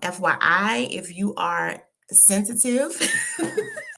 FYI, if you are sensitive,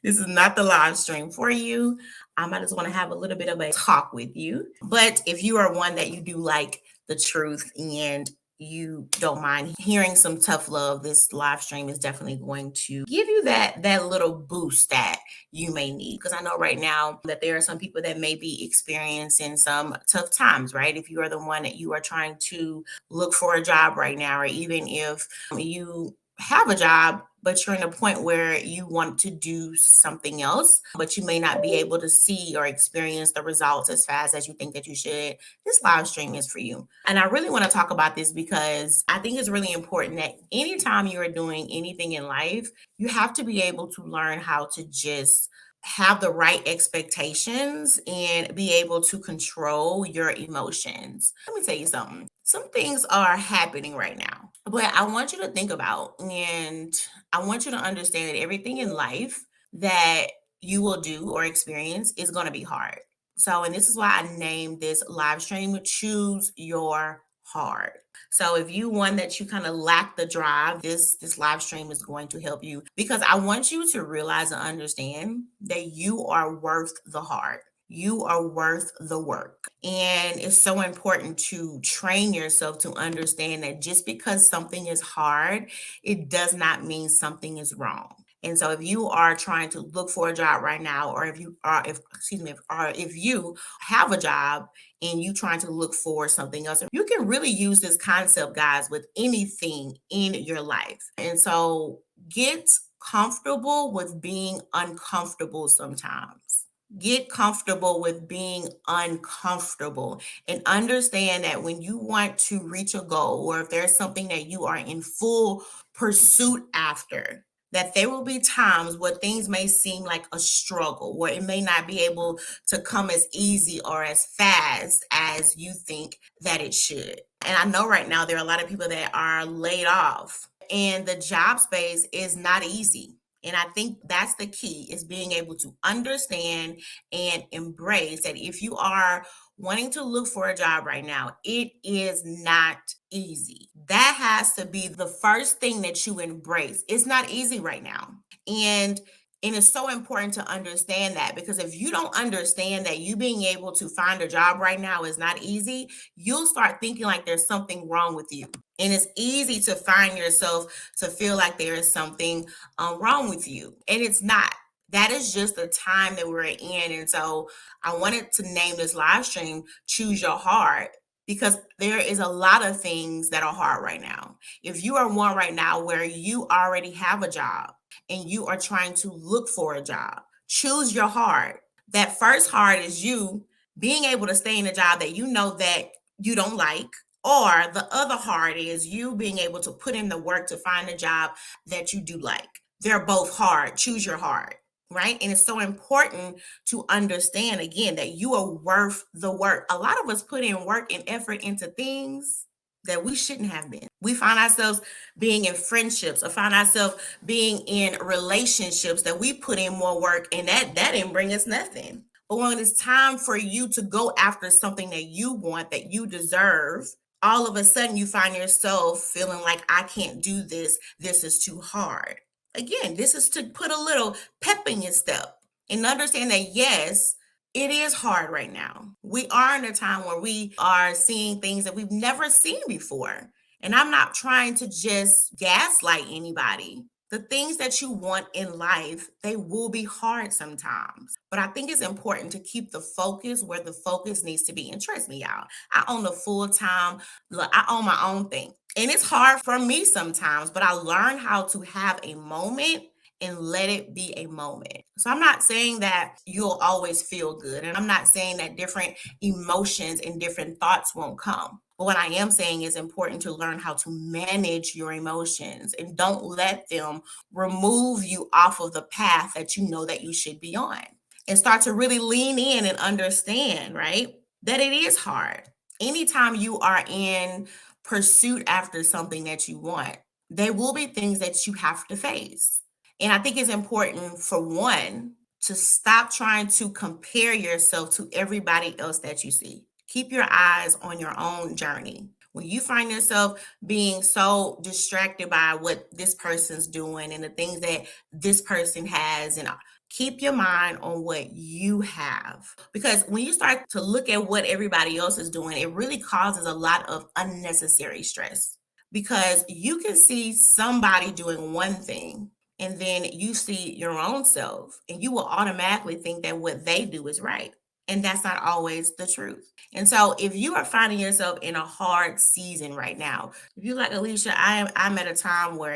this is not the live stream for you. I just want to have a little bit of a talk with you. But if you are one that you do like the truth and you don't mind hearing some tough love, this live stream is definitely going to give you that little boost that you may need. Because I know right now that there are some people that may be experiencing some tough times, right? If you are the one that you are trying to look for a job right now, or even if you have a job, but you're in a point where you want to do something else, but you may not be able to see or experience the results as fast as you think that you should, this live stream is for you. And I really want to talk about this because I think it's really important that anytime you are doing anything in life, you have to be able to learn how to just have the right expectations and be able to control your emotions. Let me tell you something. Some things are happening right now, but I want you to think about and I want you to understand that everything in life that you will do or experience is going to be hard. So, and this is why I named this live stream Choose Your Hard. So if you one that you kind of lack the drive, this live stream is going to help you because I want you to realize and understand that you are worth the hard. You are worth the work. And it's so important to train yourself to understand that just because something is hard, it does not mean something is wrong. And so if you are trying to look for a job right now, or if you are, if excuse me, or if you have a job and you trying to look for something else, you can really use this concept, guys, with anything in your life. And so get comfortable with being uncomfortable sometimes. Get comfortable with being uncomfortable and understand that when you want to reach a goal or if there's something that you are in full pursuit after, that there will be times where things may seem like a struggle, where it may not be able to come as easy or as fast as you think that it should. And I know right now there are a lot of people that are laid off, and the job space is not easy. And I think that's the key is being able to understand and embrace that if you are wanting to look for a job right now, it is not easy. That has to be the first thing that you embrace. It's not easy right now. And and it's so important to understand that because if you don't understand that you being able to find a job right now is not easy, you'll start thinking like there's something wrong with you. And it's easy to find yourself to feel like there is something wrong with you. And it's not. That is just the time that we're in. And so I wanted to name this live stream Choose Your Heart because there is a lot of things that are hard right now. If you are one right now where you already have a job and you are trying to look for a job, choose your heart. That first heart is you being able to stay in a job that you know that you don't like, or the other heart is you being able to put in the work to find a job that you do like. They're both hard. Choose your heart, right? And it's so important to understand again that you are worth the work. A lot of us put in work and effort into things that we shouldn't have been. We find ourselves being in friendships or find ourselves being in relationships that we put in more work and that didn't bring us nothing. But when it's time for you to go after something that you want, that you deserve, all of a sudden you find yourself feeling like I can't do this. This is too hard. Again, this is to put a little pep in your step and understand that yes, it is hard right now. We are in a time where we are seeing things that we've never seen before. And I'm not trying to just gaslight anybody. The things that you want in life, they will be hard sometimes. But I think it's important to keep the focus where the focus needs to be. And trust me, y'all, I own a full time, look, I own my own thing. And it's hard for me sometimes, but I learned how to have a moment and let it be a moment. So I'm not saying that you'll always feel good. And I'm not saying that different emotions and different thoughts won't come. But what I am saying is important to learn how to manage your emotions and don't let them remove you off of the path that you know that you should be on. And start to really lean in and understand, right? That it is hard. Anytime you are in pursuit after something that you want, there will be things that you have to face. And I think it's important for one to stop trying to compare yourself to everybody else that you see. Keep your eyes on your own journey. When you find yourself being so distracted by what this person's doing and the things that this person has, and keep your mind on what you have. Because when you start to look at what everybody else is doing, it really causes a lot of unnecessary stress. Because you can see somebody doing one thing, and then you see your own self, and you will automatically think that what they do is right. And that's not always the truth. And so if you are finding yourself in a hard season right now, if you like, Alicia, I'm at a time where,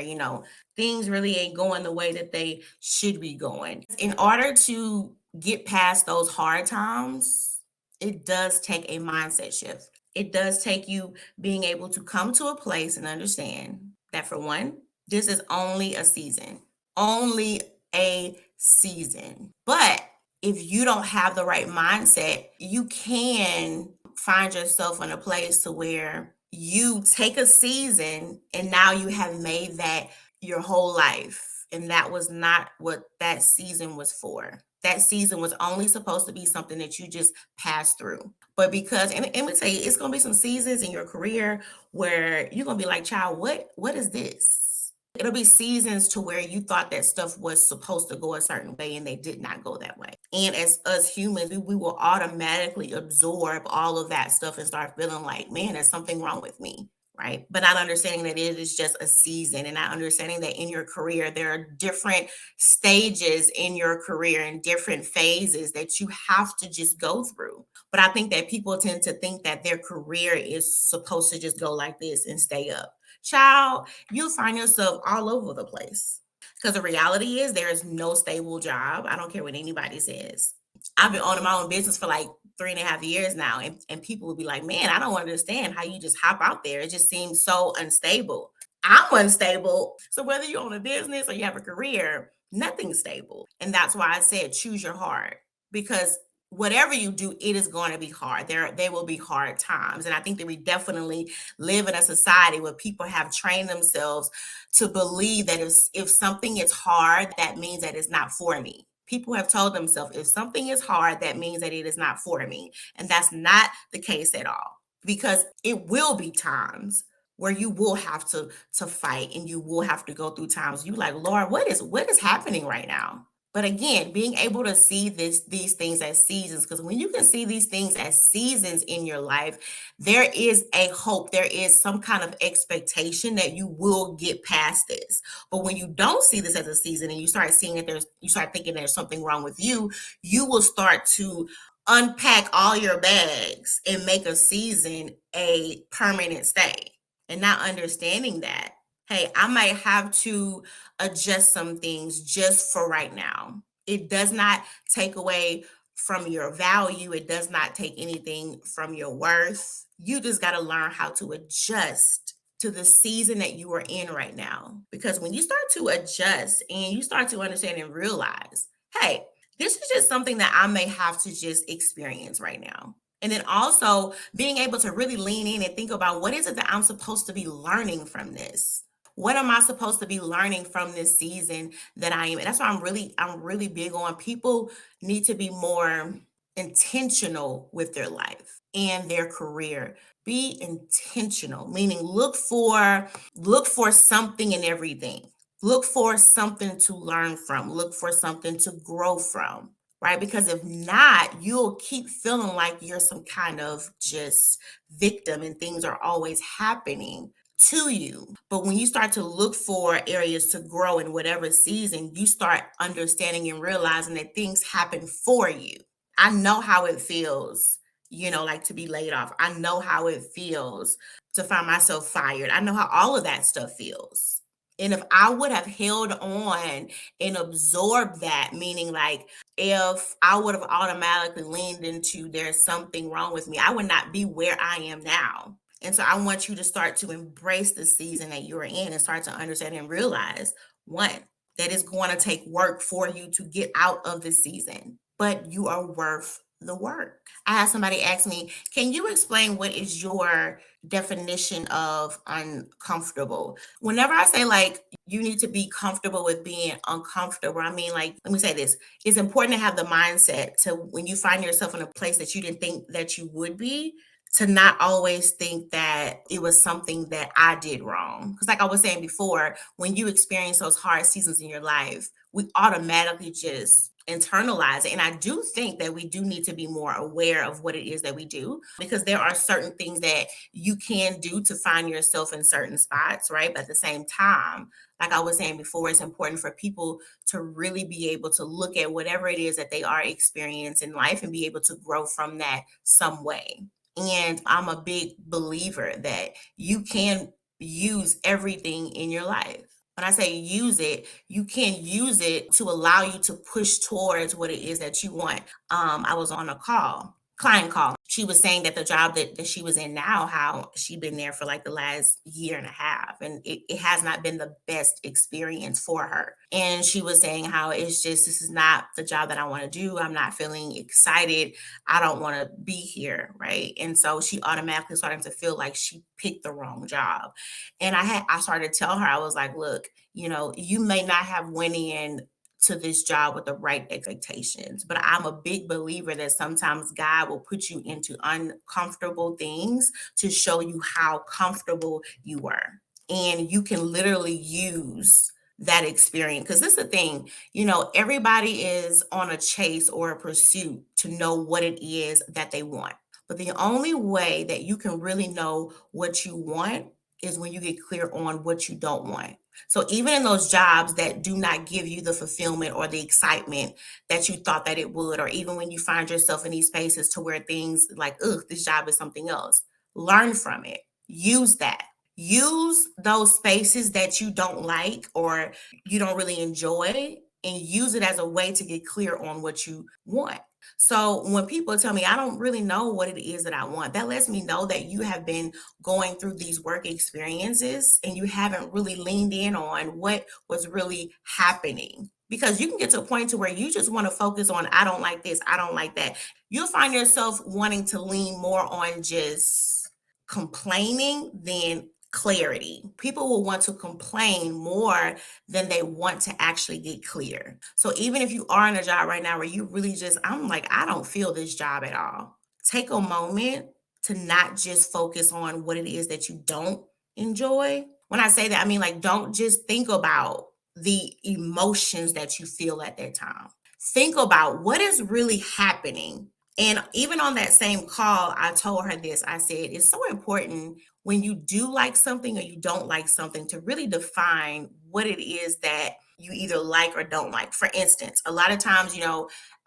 things really ain't going the way that they should be going. In order to get past those hard times, it does take a mindset shift. It does take you being able to come to a place and understand that, for one, this is only a season, only a season. But if you don't have the right mindset, you can find yourself in a place to where you take a season and now you have made that your whole life. And that was not what that season was for. That season was only supposed to be something that you just passed through. But because, and let me tell you, it's going to be some seasons in your career where you're going to be like, child, what is this? It'll be seasons to where you thought that stuff was supposed to go a certain way and they did not go that way. And as us humans, we will automatically absorb all of that stuff and start feeling like, man, there's something wrong with me. Right. But not understanding that it is just a season, and not understanding that in your career, there are different stages in your career and different phases that you have to just go through. But I think that people tend to think that their career is supposed to just go like this and stay up. Child, you'll find yourself all over the place. Because the reality is there is no stable job. I don't care what anybody says. I've been owning my own business for like 3.5 years now. And people will be like, man, I don't understand how you just hop out there. It just seems so unstable. I'm unstable. So whether you own a business or you have a career, nothing's stable. And that's why I said choose your heart. Because whatever you do, it is going to be hard. There will be hard times. And I think that we definitely live in a society where people have trained themselves to believe that if something is hard, that means that it's not for me. People have told themselves if something is hard, that means that it is not for me. And that's not the case at all. Because it will be times where you will have to fight, and you will have to go through times you like, Lord, what is happening right now? But again, being able to see these things as seasons, because when you can see these things as seasons in your life, there is a hope. There is some kind of expectation that you will get past this. But when you don't see this as a season, and you start seeing that you start thinking there's something wrong with you, you will start to unpack all your bags and make a season a permanent stay. And not understanding that, hey, I might have to adjust some things just for right now. It does not take away from your value. It does not take anything from your worth. You just got to learn how to adjust to the season that you are in right now. Because when you start to adjust and you start to understand and realize, hey, this is just something that I may have to just experience right now. And then also being able to really lean in and think about, what is it that I'm supposed to be learning from this? What am I supposed to be learning from this season that I am? And that's why I'm really big on, people need to be more intentional with their life and their career. Be intentional, meaning look for something in everything. Look for something to learn from. Look for something to grow from. Right? Because if not, you'll keep feeling like you're some kind of just victim and things are always happening to you. But when you start to look for areas to grow in whatever season, you start understanding and realizing that things happen for you. I know how it feels, like to be laid off. I know how it feels to find myself fired. I know how all of that stuff feels. And if I would have held on and absorbed that, meaning like if I would have automatically leaned into there's something wrong with me, I would not be where I am now. And so I want you to start to embrace the season that you're in and start to understand and realize, one, that it's going to take work for you to get out of this season, but you are worth the work. I had somebody ask me, can you explain what is your definition of uncomfortable? Whenever I say like you need to be comfortable with being uncomfortable, I mean, like, let me say this. It's important to have the mindset to when you find yourself in a place that you didn't think that you would be, to not always think that it was something that I did wrong. Because, like I was saying before, when you experience those hard seasons in your life, we automatically just internalize it. And I do think that we do need to be more aware of what it is that we do, because there are certain things that you can do to find yourself in certain spots, right? But at the same time, like I was saying before, it's important for people to really be able to look at whatever it is that they are experiencing in life and be able to grow from that some way. And I'm a big believer that you can use everything in your life. When I say use it, you can use it to allow you to push towards what it is that you want. I was on a client call. She was saying that the job that she was in now, how she'd been there for like the last year and a half, and it has not been the best experience for her. And she was saying how it's just, this is not the job that I want to do. I'm not feeling excited. I don't want to be here. Right. And so she automatically started to feel like she picked the wrong job. And I started to tell her, I was like, look, you may not have went in to this job with the right expectations. But I'm a big believer that sometimes God will put you into uncomfortable things to show you how comfortable you were. And you can literally use that experience. Because this is the thing, everybody is on a chase or a pursuit to know what it is that they want. But the only way that you can really know what you want is when you get clear on what you don't want. So even in those jobs that do not give you the fulfillment or the excitement that you thought that it would, or even when you find yourself in these spaces to where things like, ugh, this job is something else, learn from it. Use that. Use those spaces that you don't like or you don't really enjoy, and use it as a way to get clear on what you want. So when people tell me I don't really know what it is that I want, that lets me know that you have been going through these work experiences and you haven't really leaned in on what was really happening. Because you can get to a point to where you just want to focus on, I don't like this, I don't like that. You'll find yourself wanting to lean more on just complaining than clarity. People will want to complain more than they want to actually get clear. So even if you are in a job right now where you really just, I'm like, I don't feel this job at all. Take a moment to not just focus on what it is that you don't enjoy. When I say that, I mean, like, don't just think about the emotions that you feel at that time. Think about what is really happening. And even on that same call, I told her this. I said, it's so important when you do like something or you don't like something to really define what it is that you either like or don't like. For instance, a lot of times,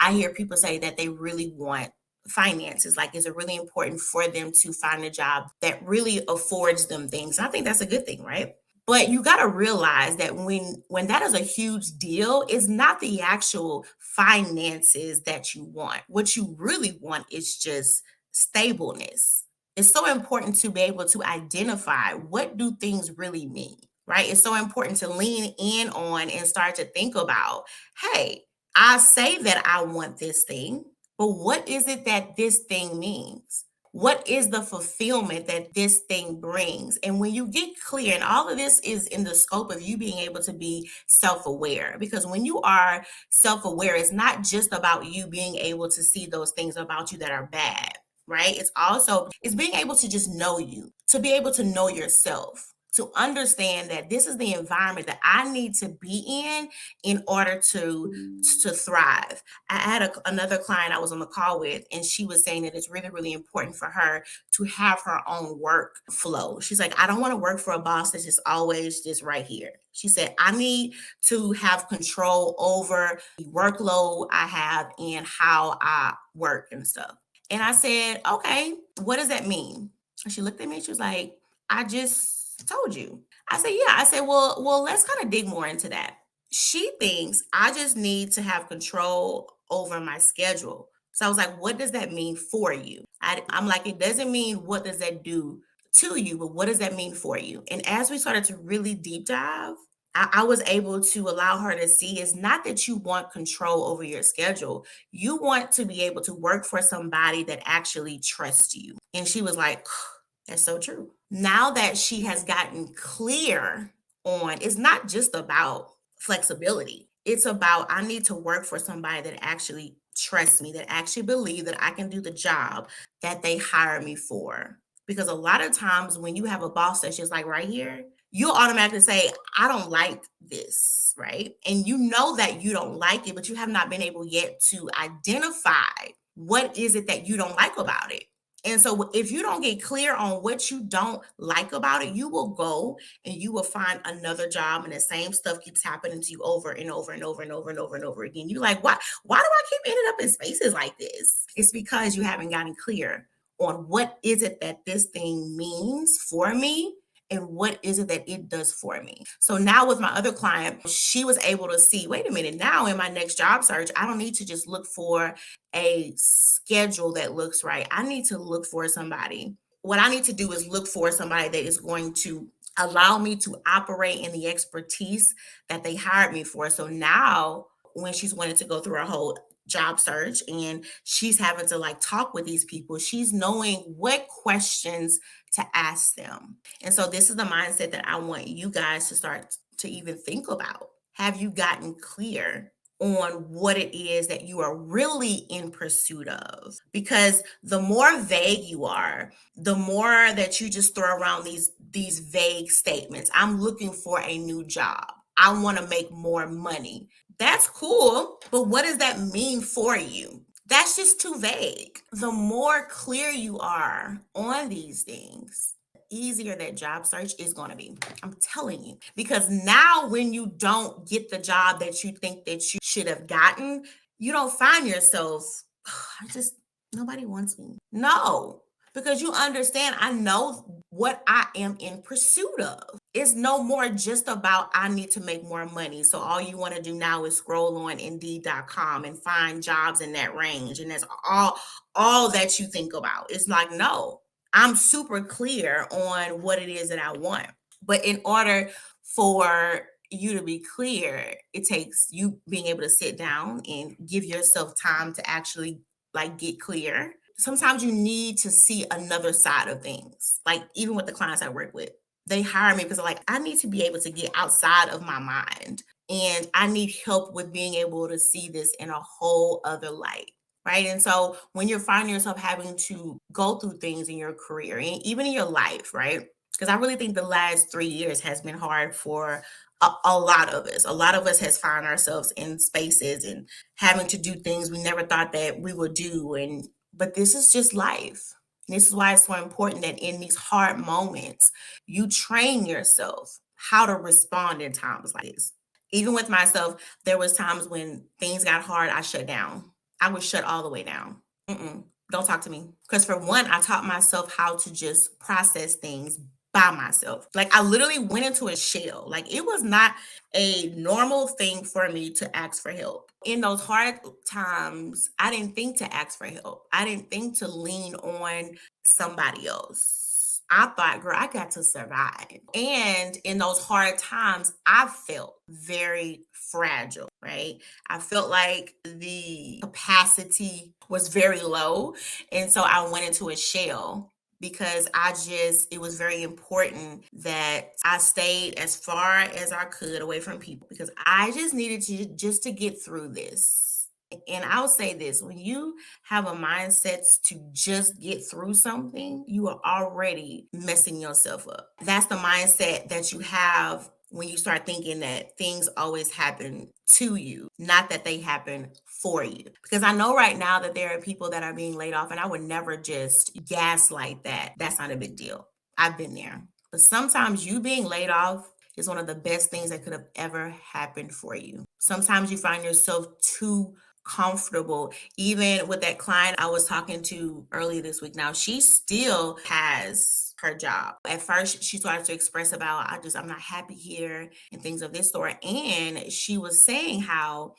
I hear people say that they really want finances. Like, is it really important for them to find a job that really affords them things? And I think that's a good thing, right? But you got to realize that when that is a huge deal, it's not the actual finances that you want. What you really want is just stableness. It's so important to be able to identify what do things really mean, right? It's so important to lean in on and start to think about, hey, I say that I want this thing, but what is it that this thing means? What is the fulfillment that this thing brings? And when you get clear, and all of this is in the scope of you being able to be self-aware, because when you are self-aware, it's not just about you being able to see those things about you that are bad, right? It's being able to just know you, to be able to know yourself, to understand that this is the environment that I need to be in order to thrive. I had another client I was on the call with, and she was saying that it's really, really important for her to have her own work flow. She's like, I don't want to work for a boss that's just always just right here. She said, I need to have control over the workload I have and how I work and stuff. And I said, okay, what does that mean? And she looked at me and she was like, I just told you. I said, yeah. I said, well, let's kind of dig more into that. She thinks I just need to have control over my schedule. So I was like, what does that mean for you? I'm like, it doesn't mean what does that do to you, but what does that mean for you? And as we started to really deep dive, I was able to allow her to see it's not that you want control over your schedule. You want to be able to work for somebody that actually trusts you. And she was like, that's so true. Now that she has gotten clear on, it's not just about flexibility. It's about, I need to work for somebody that actually trust me, that actually believe that I can do the job that they hire me for. Because a lot of times when you have a boss that's just like right here, you'll automatically say, I don't like this, right? And you know that you don't like it, but you have not been able yet to identify what is it that you don't like about it. And so if you don't get clear on what you don't like about it, you will go and you will find another job and the same stuff keeps happening to you over and over and over and over and over and over again. You're like, why do I keep ending up in spaces like this? It's because you haven't gotten clear on what is it that this thing means for me and what is it that it does for me. So now with my other client, she was able to see, wait a minute, now in my next job search, I don't need to just look for a schedule that looks right. I need to look for somebody. What I need to do is look for somebody that is going to allow me to operate in the expertise that they hired me for. So now when she's wanting to go through her whole job search and she's having to like talk with these people, she's knowing what questions to ask them. And so this is the mindset that I want you guys to start to even think about. Have you gotten clear on what it is that you are really in pursuit of? Because the more vague you are, the more that you just throw around these vague statements. I'm looking for a new job. I want to make more money. That's cool, but what does that mean for you? That's just too vague. The more clear you are on these things, easier that job search is going to be. I'm telling you. Because now when you don't get the job that you think that you should have gotten, you don't find yourself, I just, nobody wants me. No, because you understand, I know what I am in pursuit of. It's no more just about I need to make more money. So all you want to do now is scroll on indeed.com and find jobs in that range. And that's all that you think about. It's like, no, I'm super clear on what it is that I want. But in order for you to be clear, it takes you being able to sit down and give yourself time to actually like get clear. Sometimes you need to see another side of things. Like even with the clients I work with, they hire me because they're like, I need to be able to get outside of my mind. And I need help with being able to see this in a whole other light. Right. And so when you're finding yourself having to go through things in your career and even in your life, right? Because I really think the last 3 years has been hard for a lot of us. A lot of us has found ourselves in spaces and having to do things we never thought that we would do. And but this is just life. This is why it's so important that in these hard moments, you train yourself how to respond in times like this. Even with myself, there was times when things got hard, I shut down. I would shut all the way down. Don't talk to me. Because for one, I taught myself how to just process things by myself. Like I literally went into a shell. Like it was not a normal thing for me to ask for help. In those hard times, I didn't think to ask for help. I didn't think to lean on somebody else. I thought, girl, I got to survive. And in those hard times, I felt very fragile, right? I felt like the capacity was very low. And so I went into a shell because it was very important that I stayed as far as I could away from people because I just needed to get through this. And I'll say this, when you have a mindset to just get through something, you are already messing yourself up. That's the mindset that you have when you start thinking that things always happen to you, not that they happen for you. Because I know right now that there are people that are being laid off, and I would never just gaslight that. That's not a big deal. I've been there. But sometimes you being laid off is one of the best things that could have ever happened for you. Sometimes you find yourself too comfortable. Even with that client I was talking to earlier this week, now she still has her job. At first, she started to express about, I'm not happy here and things of this sort. And she was saying how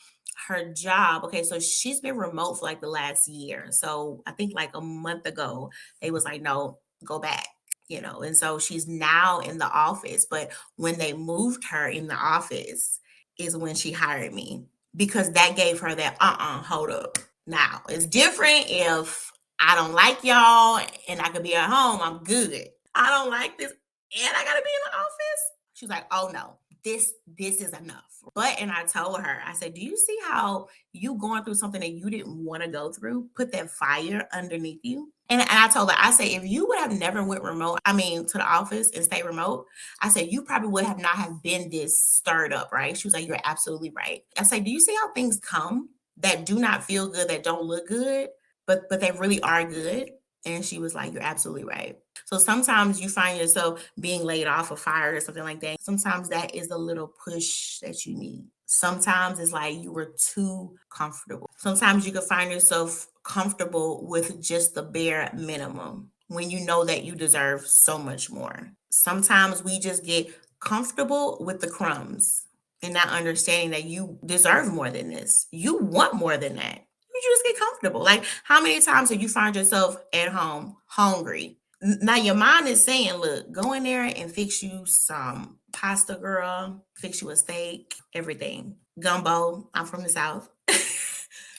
her job, okay, so she's been remote for like the last year. So I think like a month ago, they was like, no, go back. And so she's now in the office. But when they moved her in the office is when she hired me because that gave her that, hold up. Now, it's different if I don't like y'all and I could be at home, I'm good. I don't like this and I got to be in the office. She's like, oh no, this is enough. But and I told her, I said, do you see how you going through something that you didn't want to go through? Put that fire underneath you. And I told her, I said, if you would have never went remote, to the office and stay remote, I said, you probably would have not have been this stirred up, right? She was like, you're absolutely right. I said, do you see how things come that do not feel good, that don't look good, but they really are good? And she was like, you're absolutely right. So sometimes you find yourself being laid off or fired or something like that. Sometimes that is the little push that you need. Sometimes it's like you were too comfortable. Sometimes you can find yourself comfortable with just the bare minimum when you know that you deserve so much more. Sometimes we just get comfortable with the crumbs and not understanding that you deserve more than this. You want more than that. You just get comfortable. Like, how many times have you find yourself at home hungry? Now your mind is saying, look, go in there and fix you some pasta, girl, fix you a steak, everything. Gumbo. I'm from the South.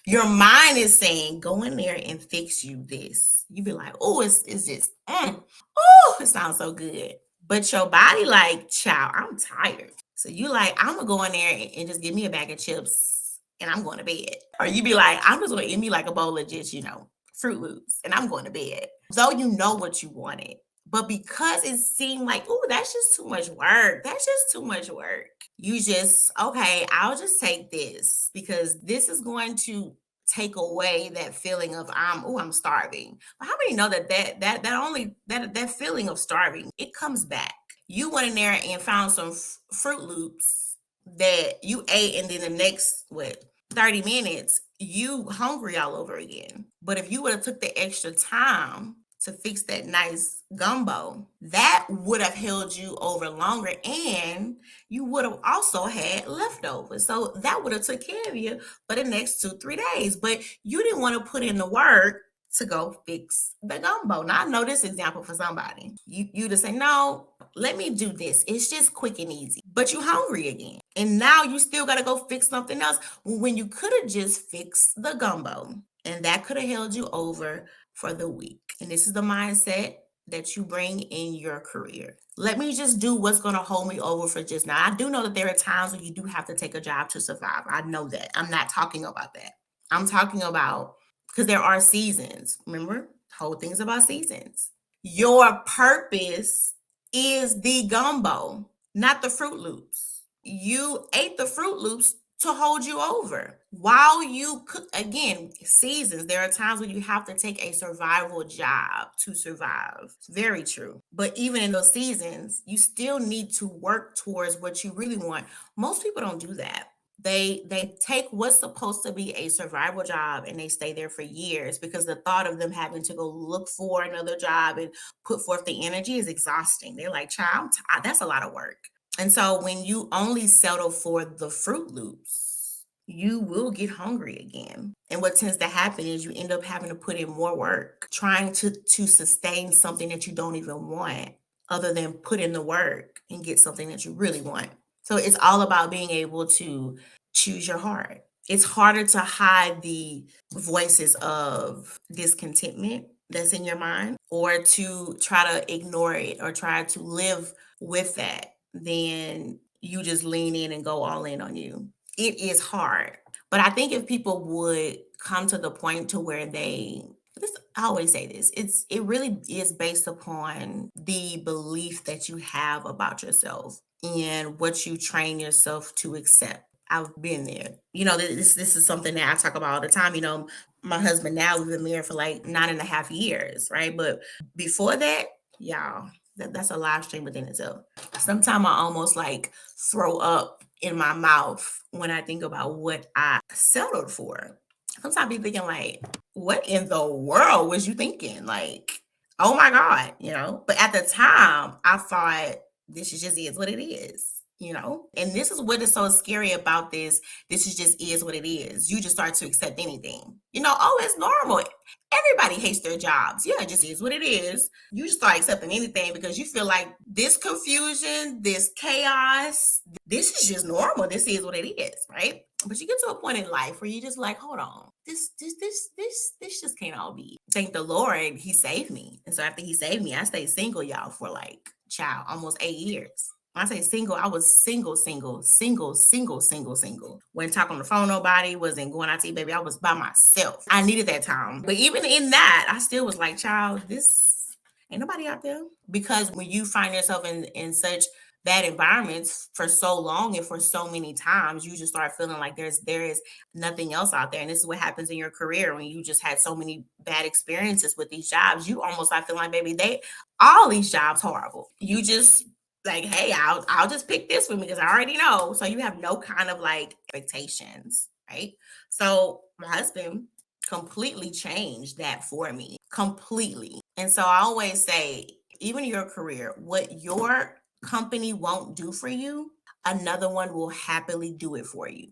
Your mind is saying, go in there and fix you this. You be like, oh, it's just, oh, it sounds so good. But your body like, child, I'm tired. So you like, I'm gonna go in there and just give me a bag of chips and I'm going to bed. Or you be like, I'm just gonna eat me like a bowl of just, Fruit Loops and I'm going to bed. So you know what you wanted. But because it seemed like, oh, that's just too much work. That's just too much work. You just, okay, I'll just take this because this is going to take away that feeling of I'm starving. But how many know that feeling of starving, it comes back. You went in there and found some Fruit Loops that you ate, and then the next 30 minutes, you hungry all over again. But if you would have took the extra time to fix that nice gumbo, that would have held you over longer, and you would have also had leftovers. So that would have took care of you for the next 2-3 days. But you didn't want to put in the work to go fix the gumbo. Now I know this example for somebody. You just say, no, let me do this. It's just quick and easy. But you hungry again. And now you still got to go fix something else when you could have just fixed the gumbo. And that could have held you over for the week. And this is the mindset that you bring in your career. Let me just do what's going to hold me over for just now. I do know that there are times when you do have to take a job to survive. I know that. I'm not talking about that. I'm talking about, because there are seasons. Remember, whole thing's about seasons. Your purpose is the gumbo, not the Fruit Loops. You ate the Fruit Loops to hold you over while you cook. Again, seasons. There are times when you have to take a survival job to survive. It's very true. But even in those seasons, you still need to work towards what you really want. Most people don't do that. They take what's supposed to be a survival job and they stay there for years because the thought of them having to go look for another job and put forth the energy is exhausting. They're like, child, that's a lot of work. And so when you only settle for the Fruit Loops, you will get hungry again. And what tends to happen is you end up having to put in more work, trying to sustain something that you don't even want, other than put in the work and get something that you really want. So it's all about being able to choose your heart. It's harder to hide the voices of discontentment that's in your mind or to try to ignore it or try to live with that than you just lean in and go all in on you. It is hard. But I think if people would come to the point to where I always say this, it really is based upon the belief that you have about yourself and what you train yourself to accept. I've been there. This is something that I talk about all the time. My husband now, we've been married for like 9.5 years, right? But before that, y'all, that's a live stream within itself. Sometimes I almost like throw up in my mouth when I think about what I settled for. Sometimes I be thinking like, what in the world was you thinking? Like, oh my God. But at the time, I thought this is what it is. And this is what is so scary about this. This is what it is. You just start to accept anything. Oh, it's normal. Everybody hates their jobs. Yeah, it just is what it is. You just start accepting anything because you feel like this confusion, this chaos, this is just normal. This is what it is, right? But you get to a point in life where you just like, hold on, this just can't all be. Thank the Lord, He saved me. And so after He saved me, I stayed single, y'all, for like, almost 8 years. When I say single, I was single. Wouldn't talk on the phone, nobody, wasn't going out to eat, baby. I was by myself. I needed that time. But even in that, I still was like, child, this ain't nobody out there. Because when you find yourself in such bad environments for so long and for so many times, you just start feeling like there is nothing else out there. And this is what happens in your career when you just had so many bad experiences with these jobs. You almost like feeling like, baby, they all these jobs horrible. You just like, hey, I'll just pick this one because I already know. So you have no kind of like expectations, right? So my husband completely changed that for me, completely. And so I always say, even your career, what your company won't do for you, another one will happily do it for you.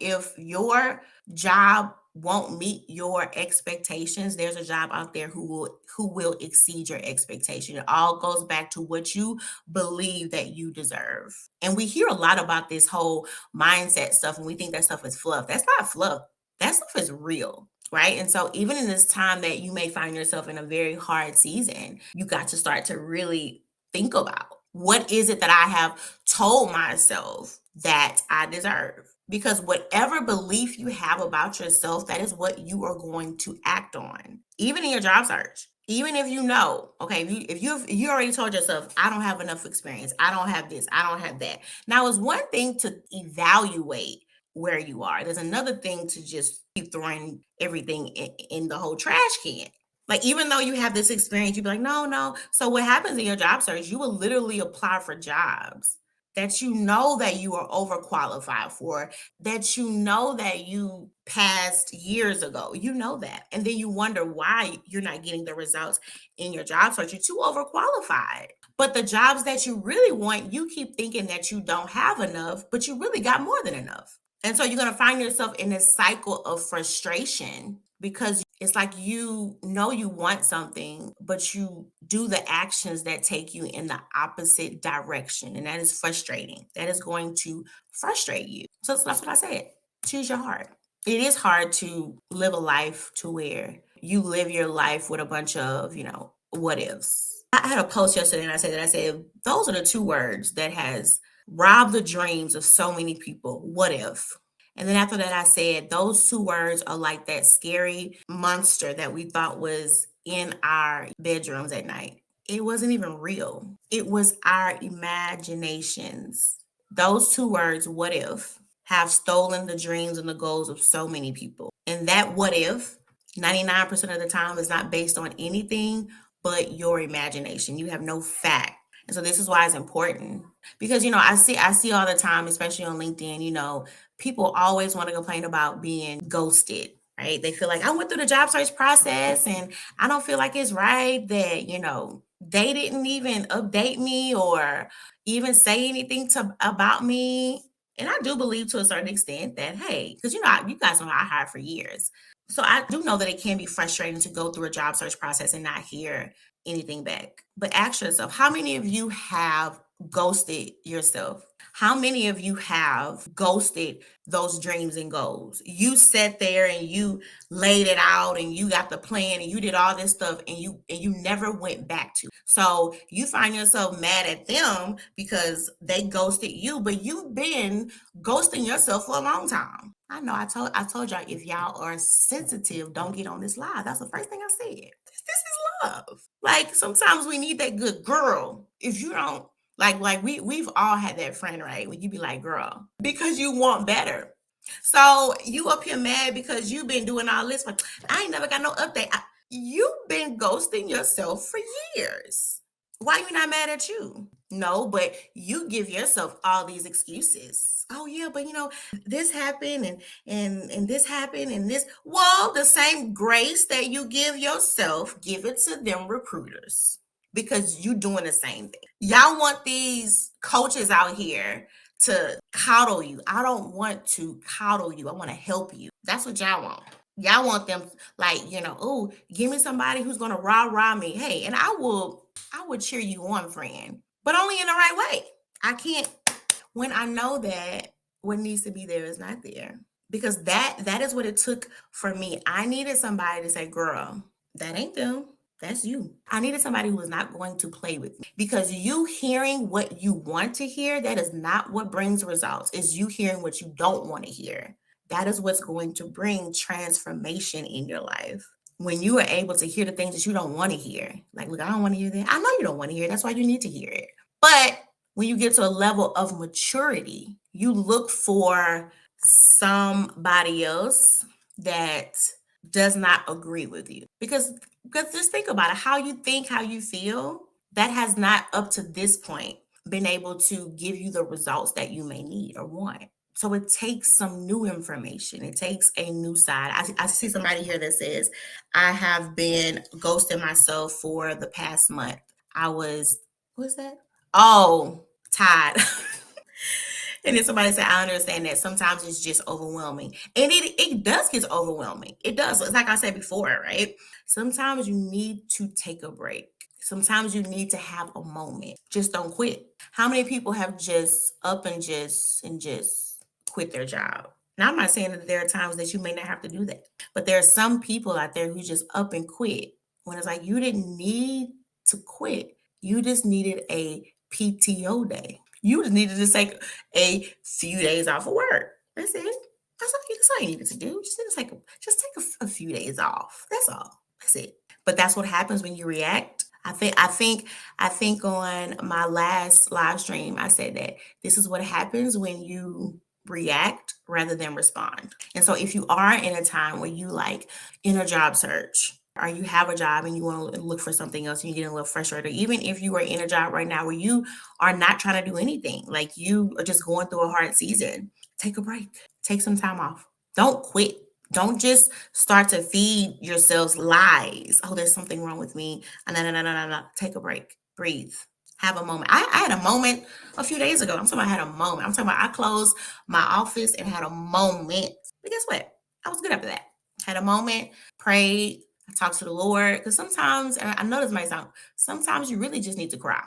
If your job won't meet your expectations, there's a job out there who will exceed your expectation. It all goes back to what you believe that you deserve. And we hear a lot about this whole mindset stuff, and we think that stuff is fluff. That's not fluff. That stuff is real. Right. And so, even in this time that you may find yourself in a very hard season, you got to start to really think about what is it that I have told myself that I deserve? Because whatever belief you have about yourself, that is what you are going to act on, even in your job search. Even if you know, okay, if you already told yourself, I don't have enough experience, I don't have this, I don't have that. Now, it's one thing to evaluate where you are. There's another thing to just keep throwing everything in the whole trash can. Like, even though you have this experience, you'd be like, no, no. So what happens in your job search, you will literally apply for jobs that you know that you are overqualified for, that you know that you passed years ago. You know that. And then you wonder why you're not getting the results in your job search. You're too overqualified. But the jobs that you really want, you keep thinking that you don't have enough, but you really got more than enough. And so you're going to find yourself in this cycle of frustration because it's like you know you want something, but you do the actions that take you in the opposite direction. And that is frustrating. That is going to frustrate you. So that's what I said. Choose your heart. It is hard to live a life to where you live your life with a bunch of, what ifs. I had a post yesterday and I said, those are the two words that has robbed the dreams of so many people. What if? And then after that, I said, those two words are like that scary monster that we thought was in our bedrooms at night. It wasn't even real. It was our imaginations. Those two words, what if, have stolen the dreams and the goals of so many people. And that what if, 99% of the time, is not based on anything but your imagination. You have no fact. And so this is why it's important. Because I see all the time, especially on LinkedIn, people always want to complain about being ghosted, right? They feel like I went through the job search process and I don't feel like it's right that, they didn't even update me or even say anything about me. And I do believe to a certain extent that, hey, because you guys know I hired for years. So I do know that it can be frustrating to go through a job search process and not hear anything back. But ask yourself, how many of you have ghosted yourself? How many of you have ghosted those dreams and goals? You sat there and you laid it out and you got the plan and you did all this stuff and you never went back to. So you find yourself mad at them because they ghosted you, but you've been ghosting yourself for a long time. I know I told y'all, if y'all are sensitive, don't get on this live. That's the first thing I said. This is love. Like, sometimes we need that good girl. If you don't like we've all had that friend, right? When you be like, girl, because you want better. So you up here mad because you've been doing all this, but I ain't never got no update. You've been ghosting yourself for years. Why you not mad at you? No, but you give yourself all these excuses. Oh yeah, but this happened and this happened and this. Well, the same grace that you give yourself, give it to them recruiters because you doing the same thing. Y'all want these coaches out here to coddle you. I don't want to coddle you. I want to help you. That's what y'all want. Y'all want them like, oh, give me somebody who's gonna rah me. Hey, and I would cheer you on, friend, but only in the right way. I can't when I know that what needs to be there is not there. Because that is what it took for me. I needed somebody to say, girl, that ain't them. That's you. I needed somebody who was not going to play with me, because you hearing what you want to hear, that is not what brings results. Is you hearing what you don't want to hear. That is what's going to bring transformation in your life. When you are able to hear the things that you don't want to hear, like, look, I don't want to hear that. I know you don't want to hear it. That's why you need to hear it. But when you get to a level of maturity, you look for somebody else that does not agree with you. Because just think about it, how you think, how you feel, that has not up to this point been able to give you the results that you may need or want. So it takes some new information. It takes a new side. I see somebody here that says, I have been ghosting myself for the past month. What's that? Oh, tired. And then somebody said, I understand that sometimes it's just overwhelming. And it does get overwhelming. It does. It's like I said before, right? Sometimes you need to take a break. Sometimes you need to have a moment. Just don't quit. How many people have just up and just quit their job? Now, I'm not saying that there are times that you may not have to do that, but there are some people out there who just up and quit when it's like you didn't need to quit. You just needed a PTO day. You just needed to take a few days off of work. That's it. That's all you needed to do. Just take a few days off. That's all. That's it. But that's what happens when you react. I think on my last live stream, I said that this is what happens when you react rather than respond. And so if you are in a time where you like in a job search, or you have a job and you want to look for something else and you're getting a little frustrated, even if you are in a job right now where you are not trying to do anything, like you are just going through a hard season, take a break, take some time off. Don't quit. Don't just start to feed yourselves lies. Oh, there's something wrong with me. No, no, no, no, no, no. Take a break. Breathe. Have a moment. I had a moment a few days ago. I'm talking about I had a moment. I'm talking about I closed my office and had a moment. But guess what? I was good after that. Had a moment, prayed, I talked to the Lord. Because sometimes, and I know this might sound, sometimes you really just need to cry.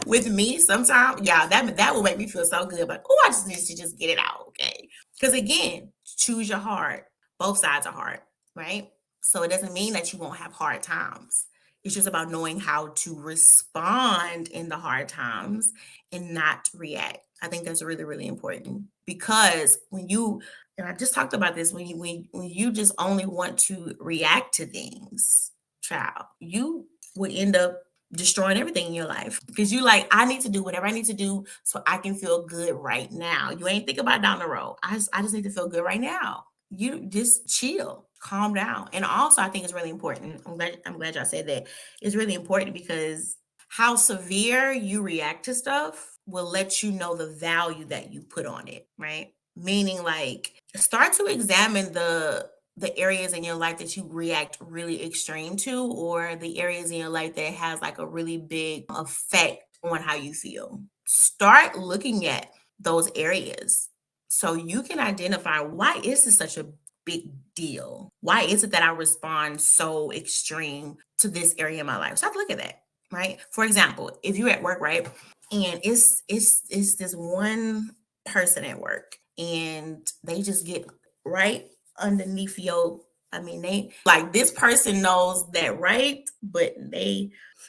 With me, sometimes, yeah, that will make me feel so good. But oh, I just need to just get it out, okay? Because again, choose your heart. Both sides are hard, right? So it doesn't mean that you won't have hard times. It's just about knowing how to respond in the hard times and not react. I think that's really, really important, because when you, and I just talked about this, when you just only want to react to things, child, you will end up destroying everything in your life, because you like, I need to do whatever I need to do so I can feel good right now. You ain't think about down the road. I just need to feel good right now. You just chill, calm down. And also, I think it's really important. I'm glad y'all said that. It's really important because how severe you react to stuff will let you know the value that you put on it, right? Meaning, like, start to examine the areas in your life that you react really extreme to, or the areas in your life that has like a really big effect on how you feel. Start looking at those areas so you can identify, why is this such a big deal? Why is it that I respond so extreme to this area of my life? Start to look at that, right? For example, if you're at work, right, and it's this one person at work and they just get right underneath your, I mean, they like, this person knows that, right? But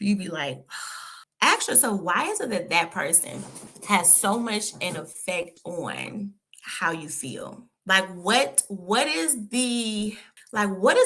you be like, actually, so why is it that that person has so much an effect on how you feel? Like, what does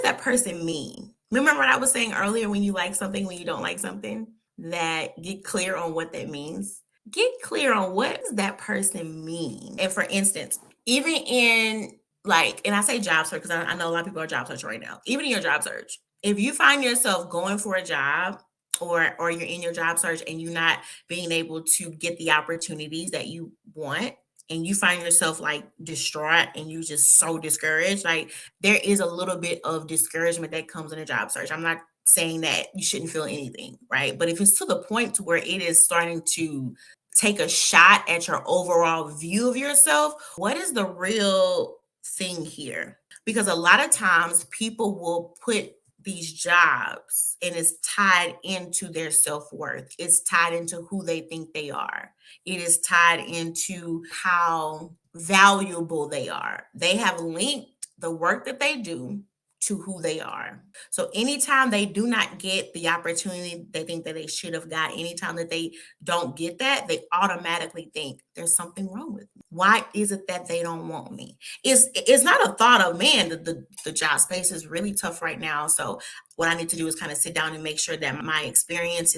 that person mean? Remember what I was saying earlier, when you like something, when you don't like something, that get clear on what that means. Get clear on what does that person mean. And for instance, even in, like, and I say job search because I know a lot of people are job search right now. Even in your job search, if you find yourself going for a job, or you're in your job search and you're not being able to get the opportunities that you want, and you find yourself like distraught and you just so discouraged, like, there is a little bit of discouragement that comes in a job search. I'm not saying that you shouldn't feel anything, right? But if it's to the point to where it is starting to take a shot at your overall view of yourself, what is the real thing here? Because a lot of times people will put these jobs and it's tied into their self-worth. It's tied into who they think they are. It is tied into how valuable they are. They have linked the work that they do to who they are. So anytime they do not get the opportunity they think that they should have got, anytime that they don't get that, they automatically think there's something wrong with me. Why is it that they don't want me? It's not a thought of, man, the job space is really tough right now. So what I need to do is kind of sit down and make sure that my experience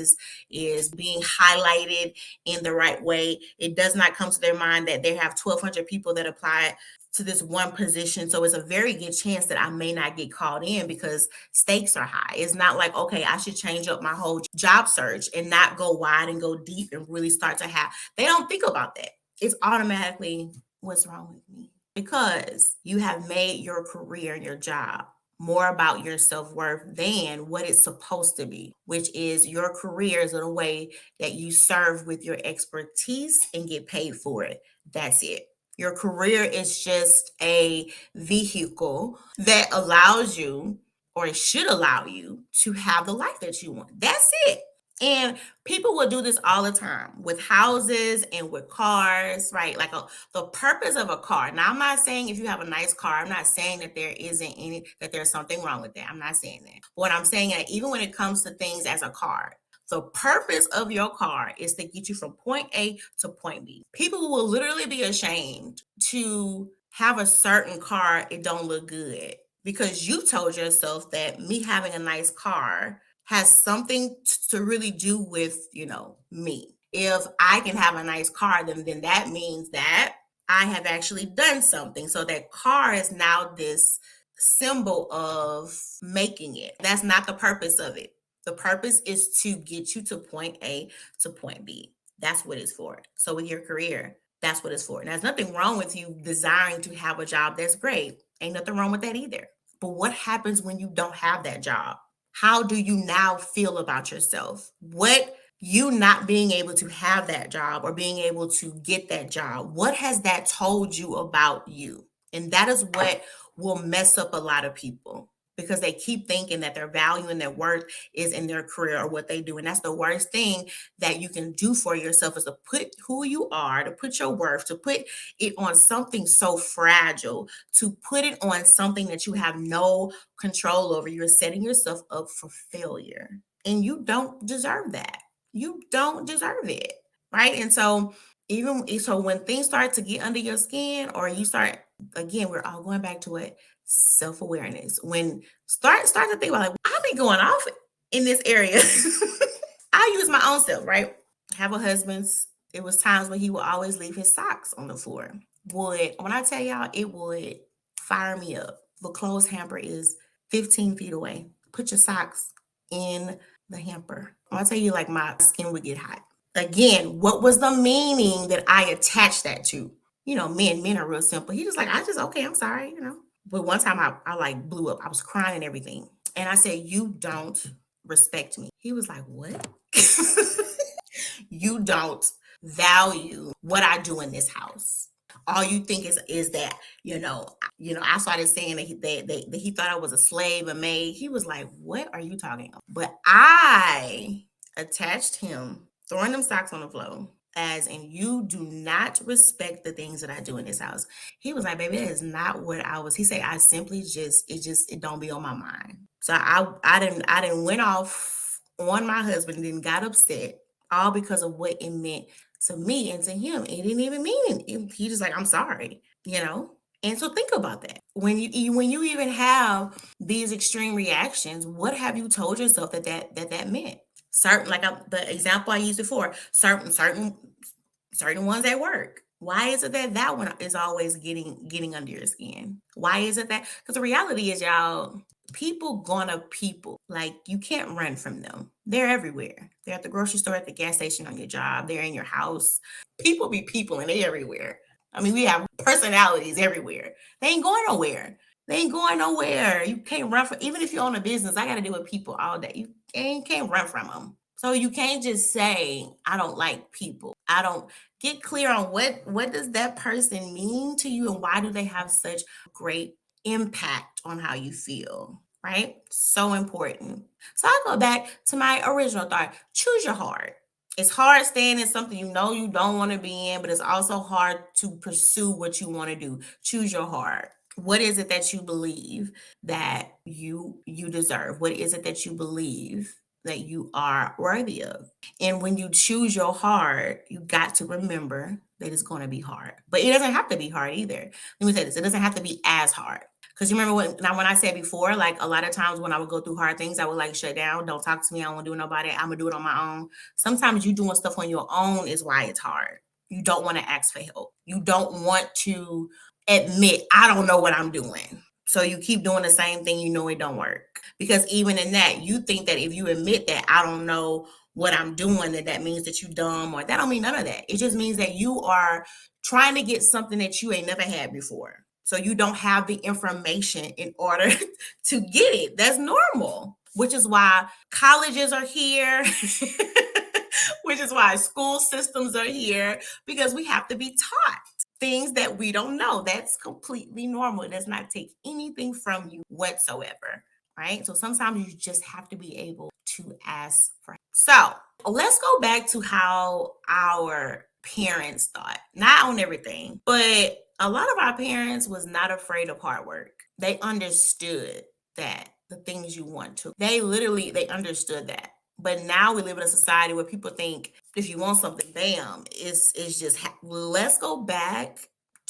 is being highlighted in the right way. It does not come to their mind that they have 1,200 people that apply to this one position. So it's a very good chance that I may not get called in because stakes are high. It's not like, okay, I should change up my whole job search and not go wide and go deep and really start to have, they don't think about that. It's automatically, what's wrong with me? Because you have made your career and your job more about your self-worth than what it's supposed to be, which is your career is in a way that you serve with your expertise and get paid for it. That's it. Your career is just a vehicle that allows you, or it should allow you, to have the life that you want. That's it. And people will do this all the time with houses and with cars, right? Like the purpose of a car. Now, I'm not saying if you have a nice car, I'm not saying that that there's something wrong with that. I'm not saying that. What I'm saying is even when it comes to things as a car, the purpose of your car is to get you from point A to point B. People will literally be ashamed to have a certain car, it don't look good because you told yourself that me having a nice car has something to really do with, me. If I can have a nice car, then that means that I have actually done something. So that car is now this symbol of making it. That's not the purpose of it. The purpose is to get you to point A to point B. That's what it's for. So with your career, that's what it's for. And there's nothing wrong with you desiring to have a job that's great. Ain't nothing wrong with that either. But what happens when you don't have that job? How do you now feel about yourself? What you not being able to have that job or being able to get that job, what has that told you about you? And that is what will mess up a lot of people because they keep thinking that their value and their worth is in their career or what they do. And that's the worst thing that you can do for yourself is to put who you are, to put your worth, to put it on something so fragile, to put it on something that you have no control over. You're setting yourself up for failure and you don't deserve that. You don't deserve it. Right. And so when things start to get under your skin or you start, again, we're all going back to it, self-awareness. When start to think about like, I've been going off in this area. I use my own self, right? I have a husband. It was times when he would always leave his socks on the floor. When I tell y'all, it would fire me up. The clothes hamper is 15 feet away. Put your socks in the hamper. I'll tell you, like my skin would get hot. Again, what was the meaning that I attached that to? Men are real simple. He was like, okay, I'm sorry, But one time I like blew up. I was crying and everything. And I said, you don't respect me. He was like, what? You don't value what I do in this house. All you think is that, I started saying that he thought I was a slave, a maid. He was like, what are you talking about? But I attached him throwing them socks on the floor as in you do not respect the things that I do in this house. He was like, baby, that is not what I was. He said, I simply it don't be on my mind. So I didn't went off on my husband, then got upset all because of what it meant to me and to him. It didn't even mean it. He just like, I'm sorry, And so think about that. When you even have these extreme reactions, what have you told yourself that meant? Certain, like the example I used before, certain ones at work. Why is it that one is always getting under your skin? Why is it that? Because the reality is, y'all, people gonna people. Like you can't run from them. They're everywhere. They're at the grocery store, at the gas station, on your job. They're in your house. People be people, and they're everywhere. I mean, we have personalities everywhere. They ain't going nowhere. They ain't going nowhere. You can't run from. Even if you own a business, I got to deal with people all day. You can't run from them. So you can't just say, I don't like people. I don't get clear on what does that person mean to you and why do they have such great impact on how you feel, right? So important. So I go back to my original thought. Choose your heart. It's hard staying in something you don't want to be in, but it's also hard to pursue what you want to do. Choose your heart. What is it that you believe that you deserve? What is it that you believe that you are worthy of? And when you choose your hard, you got to remember that it's going to be hard. But it doesn't have to be hard either. Let me say this, it doesn't have to be as hard. Because you remember when I said before, like a lot of times when I would go through hard things, I would like shut down. Don't talk to me. I don't want to do with nobody. I'm gonna do it on my own. Sometimes you doing stuff on your own is why it's hard. You don't want to ask for help. You don't want to admit I don't know what I'm doing. So you keep doing the same thing, you know it don't work. Because even in that, you think that if you admit that I don't know what I'm doing, that means that you dumb, or that don't mean none of that. It just means that you are trying to get something that you ain't never had before. So you don't have the information in order to get it. That's normal, which is why colleges are here. Which is why school systems are here, because we have to be taught things that we don't know. That's completely normal. It does not take anything from you whatsoever, right? So sometimes you just have to be able to ask for help. So let's go back to how our parents thought, not on everything, but a lot of our parents was not afraid of hard work. They understood that the things you want to, they understood that. But now we live in a society where people think if you want something, bam, it's just let's go back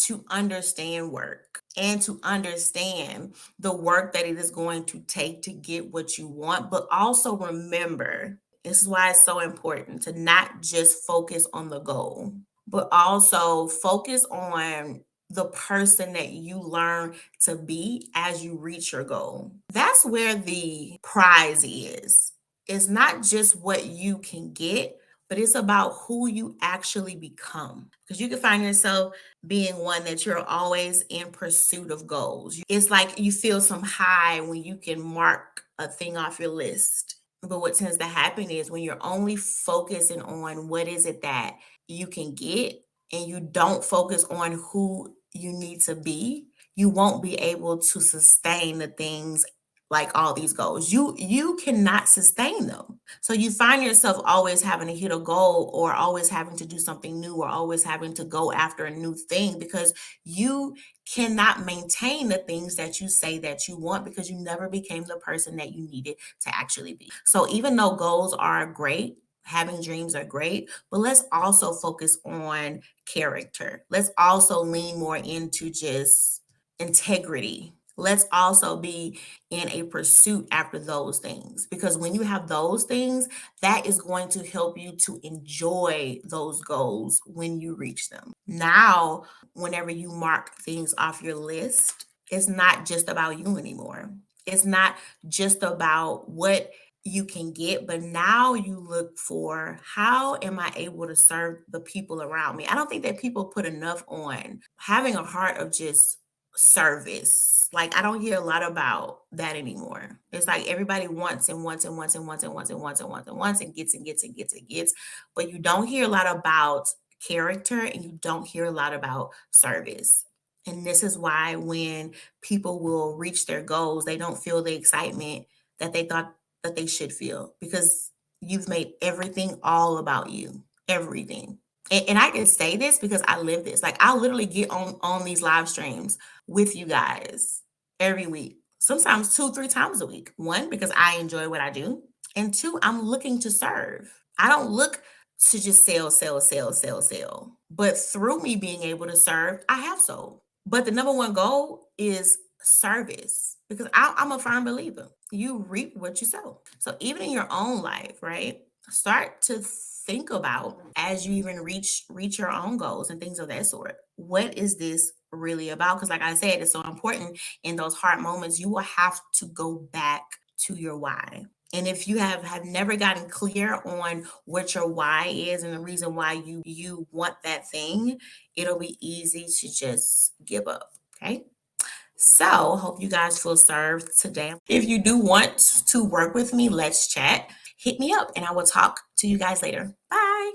to understand work and to understand the work that it is going to take to get what you want. But also remember, this is why it's so important to not just focus on the goal, but also focus on the person that you learn to be as you reach your goal. That's where the prize is. It's not just what you can get, but it's about who you actually become. Because you can find yourself being one that you're always in pursuit of goals. It's like you feel some high when you can mark a thing off your list. But what tends to happen is when you're only focusing on what is it that you can get, and you don't focus on who you need to be, you won't be able to sustain the things like all these goals. You cannot sustain them. So you find yourself always having to hit a goal, or always having to do something new, or always having to go after a new thing, because you cannot maintain the things that you say that you want, because you never became the person that you needed to actually be. So even though goals are great, having dreams are great, but let's also focus on character. Let's also lean more into just integrity. Let's also be in a pursuit after those things, because when you have those things, that is going to help you to enjoy those goals when you reach them. Now, whenever you mark things off your list, it's not just about you anymore. It's not just about what you can get, but now you look for, how am I able to serve the people around me? I don't think that people put enough on having a heart of just service. Like I don't hear a lot about that anymore. It's like everybody wants and wants and wants and wants and wants and wants and wants and wants and gets and gets and gets and gets, but you don't hear a lot about character, and you don't hear a lot about service. And this is why when people will reach their goals, they don't feel the excitement that they thought that they should feel, because you've made everything all about you. Everything. And I can say this because I live this. Like I literally get on these live streams with you guys every week, sometimes 2, 3 times a week. One, because I enjoy what I do, and two, I'm looking to serve. I don't look to just sell, sell, sell, sell, sell. But through me being able to serve, I have sold. But the number one goal is service, because I'm a firm believer. You reap what you sow. So even in your own life, right? Start to think about, as you even reach your own goals and things of that sort, what is this really about? Because like I said, it's so important in those hard moments. You will have to go back to your why. And if you have never gotten clear on what your why is and the reason why you want that thing, it'll be easy to just give up. Okay. So, hope you guys feel served today. If you do want to work with me, let's chat. Hit me up, and I will talk to you guys later. Bye.